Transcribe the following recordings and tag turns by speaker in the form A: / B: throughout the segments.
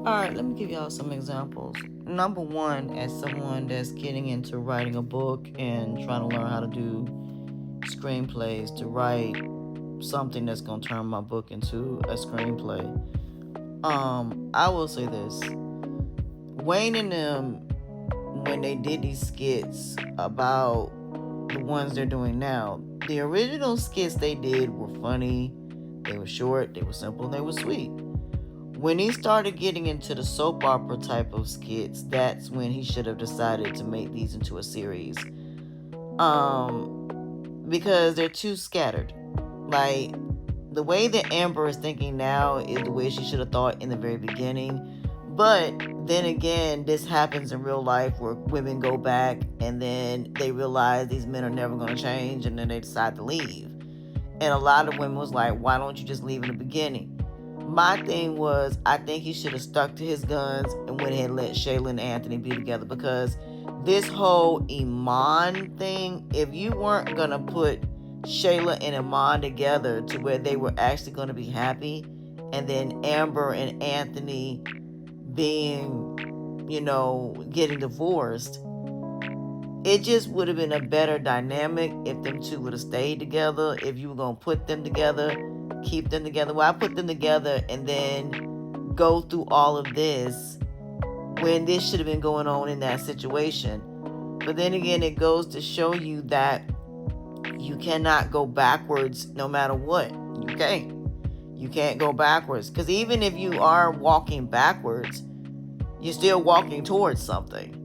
A: All right, let me give y'all some examples. Number one, as someone that's getting into writing a book and trying to learn how to do screenplays, to write something that's gonna turn my book into a screenplay. I will say this: Wayne and them, when they did these skits about the ones they're doing now, the original skits they did were funny, they were short, they were simple, they were sweet. When he started getting into the soap opera type of skits, that's when he should have decided to make these into a series. Because they're too scattered. Like, the way that Amber is thinking now is the way she should have thought in the very beginning. But then again, this happens in real life where women go back and then they realize these men are never going to change and then they decide to leave. And a lot of women was like, why don't you just leave in the beginning? My thing was, I think he should have stuck to his guns and went ahead and let Shayla and Anthony be together, because this whole Iman thing, if you weren't going to put Shayla and Iman together to where they were actually going to be happy, and then Amber and Anthony being, getting divorced, it just would have been a better dynamic if them two would have stayed together. If you were going to put them together, keep them together. Well, I put them together and then go through all of this when this should have been going on in that situation. But then again, it goes to show you that you cannot go backwards no matter what. You can't go backwards. Because even if you are walking backwards, you're still walking towards something.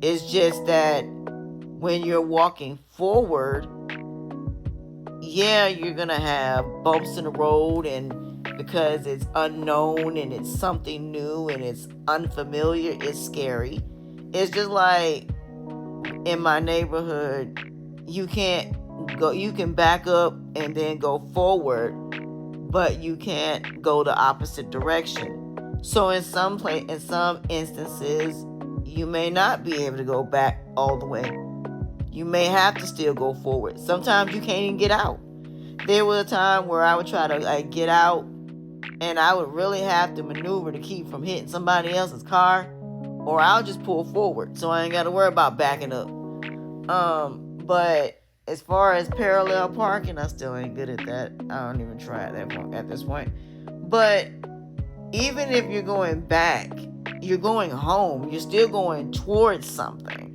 A: It's just that when you're walking forward, yeah, you're going to have bumps in the road, and because it's unknown and it's something new and it's unfamiliar, it's scary. It's just like in my neighborhood, you can back up and then go forward, but you can't go the opposite direction. So in some instances, you may not be able to go back all the way. You may have to still go forward. Sometimes you can't even get out. There was a time where I would try to get out, and I would really have to maneuver to keep from hitting somebody else's car, or I'll just pull forward so I ain't got to worry about backing up. But as far as parallel parking, I still ain't good at that. I don't even try at this point. But even if you're going back, you're going home, you're still going towards something.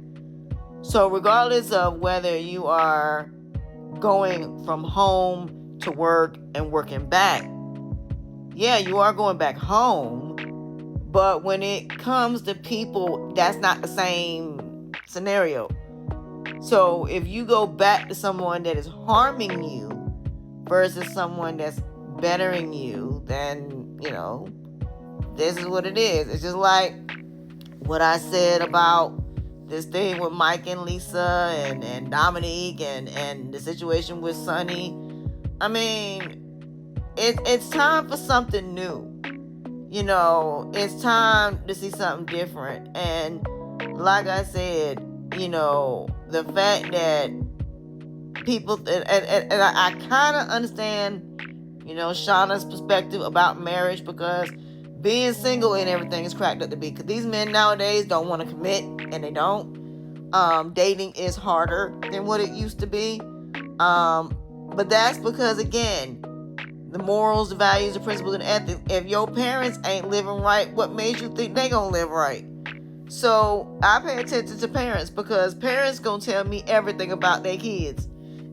A: So regardless of whether you are going from home to work and working back, yeah, you are going back home. But when it comes to people, that's not the same scenario. So if you go back to someone that is harming you versus someone that's bettering you, then, this is what it is. It's just like what I said about this thing with Mike and Lisa and Dominique and the situation with Sonny. I mean, it's time for something new. It's time to see something different. And like I said, the fact that people, and I kind of understand, Shauna's perspective about marriage, because being single and everything is cracked up to be. Because these men nowadays don't want to commit, and they don't. Dating is harder than what it used to be. But that's because, again, the morals, the values, the principles, and ethics. If your parents ain't living right, what made you think they gonna live right? So I pay attention to parents, because parents gonna tell me everything about their kids,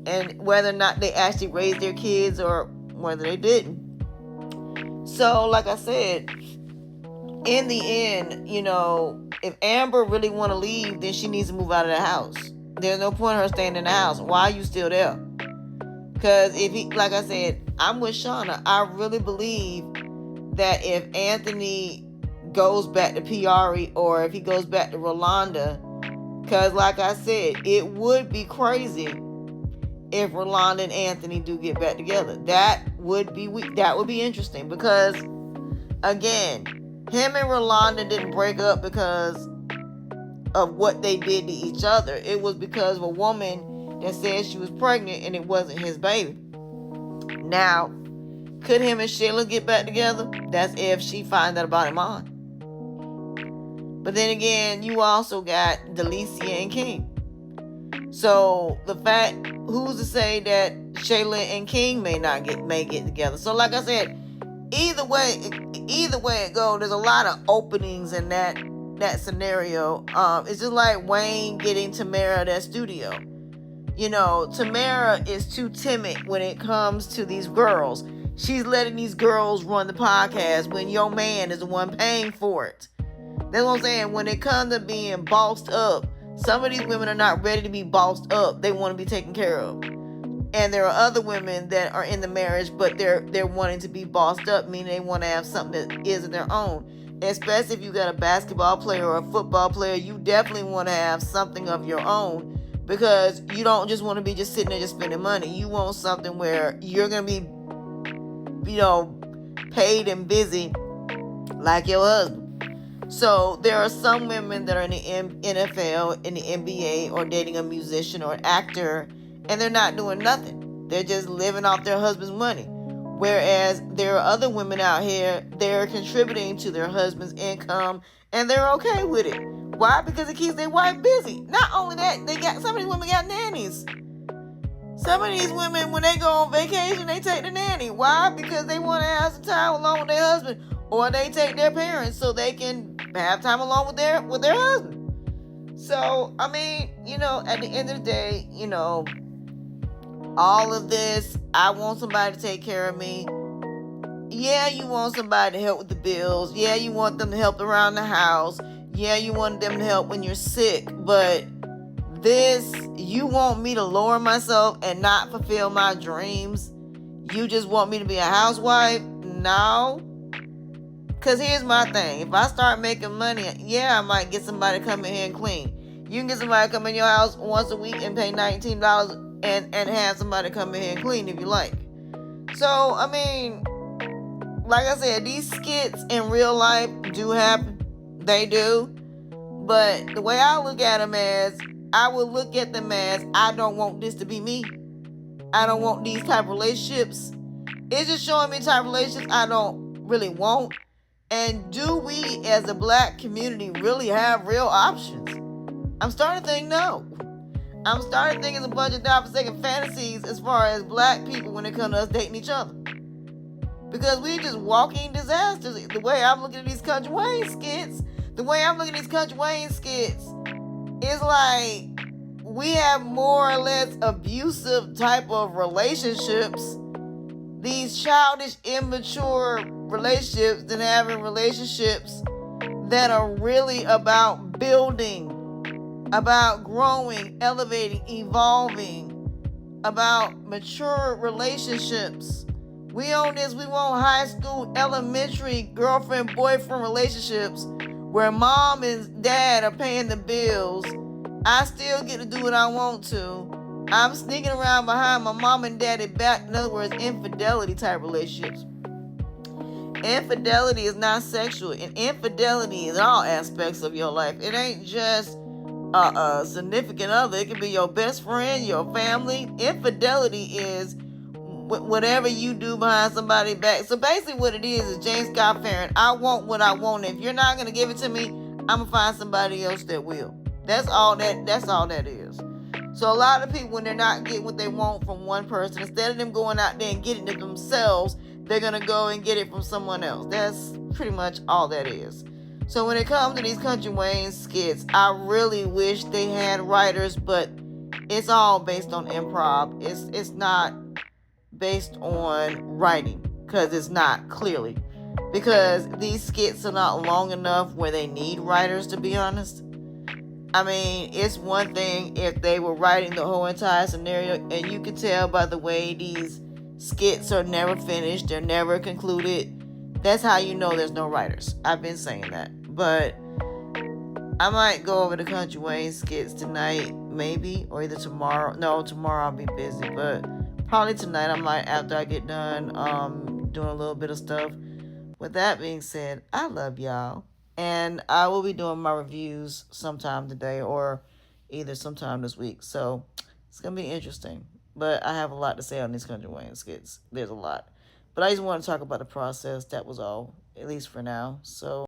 A: and whether or not they actually raised their kids or whether they didn't. So, like I said, in the end, if Amber really want to leave, then she needs to move out of the house. There's no point in her staying in the house. Why are you still there? Because like I said, I'm with Shauna. I really believe that if Anthony goes back to Piari, or if he goes back to Rolanda, because like I said, it would be crazy if Rolanda and Anthony do get back together. That would be interesting, because again, him and Rolanda didn't break up because of what they did to each other. It was because of a woman that said she was pregnant and it wasn't his baby. Now, Could him and Shayla get back together? That's if she finds out about him on. But then again, you also got Delicia and King. So the fact, who's to say that Shayla and King may get together? So like I said, either way it goes, there's a lot of openings in that scenario. It's just like Wayne getting Tamara that studio. You know, Tamara is too timid when it comes to these girls. She's letting these girls run the podcast when your man is the one paying for it. That's what I'm saying. When it comes to being bossed up, some of these women are not ready to be bossed up. They want to be taken care of. And there are other women that are in the marriage, but they're wanting to be bossed up, meaning they want to have something that isn't their own. Especially if you got a basketball player or a football player, you definitely want to have something of your own, because you don't just want to be just sitting there just spending money. You want something where you're going to be, paid and busy like your husband. So there are some women that are in the NFL, in the NBA, or dating a musician or an actor, and they're not doing nothing. They're just living off their husband's money. Whereas there are other women out here, they're contributing to their husband's income, and they're okay with it. Why? Because it keeps their wife busy. Not only that, some of these women got nannies. Some of these women, when they go on vacation, they take the nanny. Why? Because they want to have some time along with their husband, or they take their parents so they can have time along with their husband. So, I mean, at the end of the day, all of this, I want somebody to take care of me. Yeah, you want somebody to help with the bills. Yeah, you want them to help around the house. Yeah, you want them to help when you're sick. But this, you want me to lower myself and not fulfill my dreams? You just want me to be a housewife? No. Because here's my thing. If I start making money, yeah, I might get somebody to come in here and clean. You can get somebody to come in your house once a week and pay $19 and have somebody come in here and clean if you like. So, I mean, like I said, these skits in real life do happen. They do. But the way I look at them as, I would look at them as, I don't want this to be me. I don't want these type of relationships. It's just showing me type of relationships I don't really want. And do we, as a black community, really have real options? I'm starting to think no. I'm starting to think it's a bunch of godforsaken fantasies as far as black people when it comes to us dating each other. Because we're just walking disasters. The way I'm looking at these Kountry Wayne skits, is like we have more or less abusive type of relationships. These childish, immature relationships than having relationships that are really about building, about growing, elevating, evolving, about mature relationships. We own this. We want high school, elementary, girlfriend, boyfriend relationships where mom and dad are paying the bills. I still get to do what I want to. I'm sneaking around behind my mom and daddy back. In other words, infidelity type relationships. Infidelity is not sexual, and infidelity is all aspects of your life. It ain't just a significant other. It can be your best friend, your family. Infidelity is whatever you do behind somebody's back. So basically what it is James Scott Farron. I want what I want. If you're not going to give it to me, I'm going to find somebody else that will. That's all that is. So a lot of people, when they're not getting what they want from one person, instead of them going out there and getting it themselves, they're going to go and get it from someone else. That's pretty much all that is. So when it comes to these Kountry Wayne skits, I really wish they had writers, but it's all based on improv. It's not based on writing, because it's not, clearly. Because these skits are not long enough where they need writers, to be honest. I mean, it's one thing if they were writing the whole entire scenario, and you can tell by the way these skits are never finished, they're never concluded. That's how you know there's no writers. I've been saying that. But I might go over the Kountry Wayne skits tonight, maybe, or either tomorrow. No, tomorrow I'll be busy, but probably tonight I might, after I get done doing a little bit of stuff. With that being said, I love y'all. And I will be doing my reviews sometime today or either sometime this week. So it's going to be interesting. But I have a lot to say on these Kountry Wayne skits. There's a lot. But I just want to talk about the process. That was all, at least for now. So